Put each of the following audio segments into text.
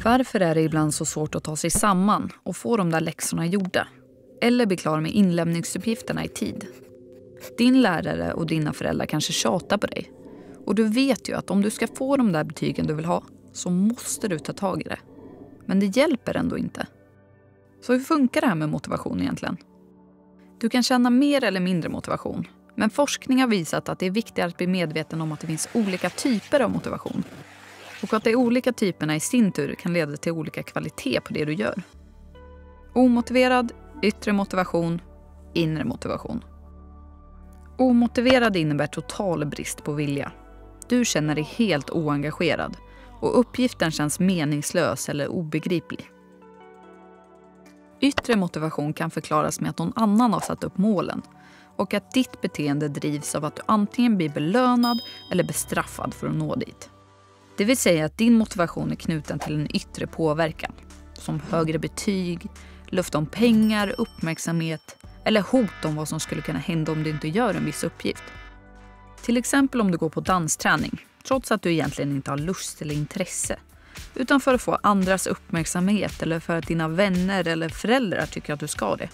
Varför är det ibland så svårt att ta sig samman och få de där läxorna gjorda? Eller bli klar med inlämningsuppgifterna i tid? Din lärare och dina föräldrar kanske tjatar på dig. Och du vet ju att om du ska få de där betygen du vill ha så måste du ta tag i det. Men det hjälper ändå inte. Så hur funkar det här med motivation egentligen? Du kan känna mer eller mindre motivation. Men forskning har visat att det är viktigt att bli medveten om att det finns olika typer av motivation. Och att de olika typerna i sin tur kan leda till olika kvalitet på det du gör. Omotiverad, yttre motivation, inre motivation. Omotiverad innebär total brist på vilja. Du känner dig helt oengagerad och uppgiften känns meningslös eller obegriplig. Yttre motivation kan förklaras med att någon annan har satt upp målen och att ditt beteende drivs av att du antingen blir belönad eller bestraffad för att nå dit. Det vill säga att din motivation är knuten till en yttre påverkan, som högre betyg, löfte om pengar, uppmärksamhet eller hot om vad som skulle kunna hända om du inte gör en viss uppgift. Till exempel om du går på dansträning, trots att du egentligen inte har lust eller intresse, utan för att få andras uppmärksamhet eller för att dina vänner eller föräldrar tycker att du ska det.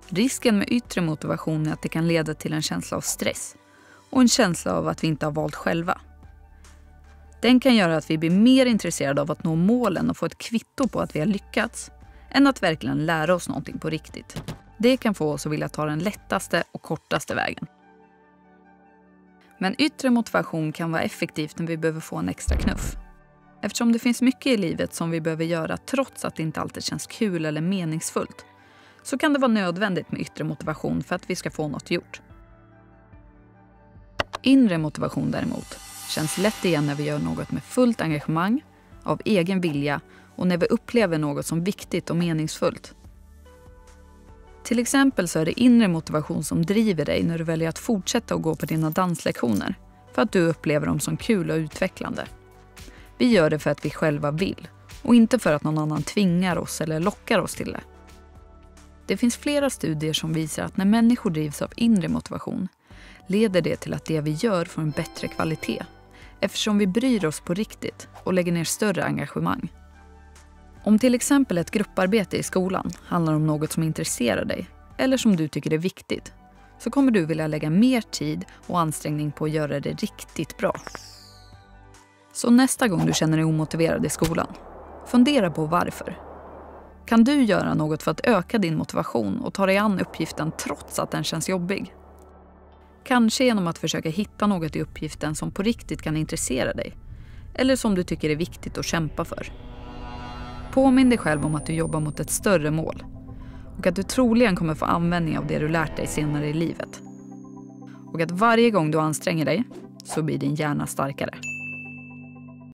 Risken med yttre motivation är att det kan leda till en känsla av stress och en känsla av att vi inte har valt själva. Den kan göra att vi blir mer intresserade av att nå målen och få ett kvitto på att vi har lyckats än att verkligen lära oss någonting på riktigt. Det kan få oss att vilja ta den lättaste och kortaste vägen. Men yttre motivation kan vara effektivt när vi behöver få en extra knuff. Eftersom det finns mycket i livet som vi behöver göra trots att det inte alltid känns kul eller meningsfullt, så kan det vara nödvändigt med yttre motivation för att vi ska få något gjort. Inre motivation däremot känns lätt igen när vi gör något med fullt engagemang, av egen vilja och när vi upplever något som viktigt och meningsfullt. Till exempel så är det inre motivation som driver dig när du väljer att fortsätta att gå på dina danslektioner för att du upplever dem som kul och utvecklande. Vi gör det för att vi själva vill och inte för att någon annan tvingar oss eller lockar oss till det. Det finns flera studier som visar att när människor drivs av inre motivation leder det till att det vi gör får en bättre kvalitet eftersom vi bryr oss på riktigt och lägger ner större engagemang. Om till exempel ett grupparbete i skolan handlar om något som intresserar dig eller som du tycker är viktigt, så kommer du vilja lägga mer tid och ansträngning på att göra det riktigt bra. Så nästa gång du känner dig omotiverad i skolan, fundera på varför. Kan du göra något för att öka din motivation och ta dig an uppgiften trots att den känns jobbig? Kanske genom att försöka hitta något i uppgiften som på riktigt kan intressera dig eller som du tycker är viktigt att kämpa för. Påminn dig själv om att du jobbar mot ett större mål och att du troligen kommer få användning av det du lärt dig senare i livet. Och att varje gång du anstränger dig så blir din hjärna starkare.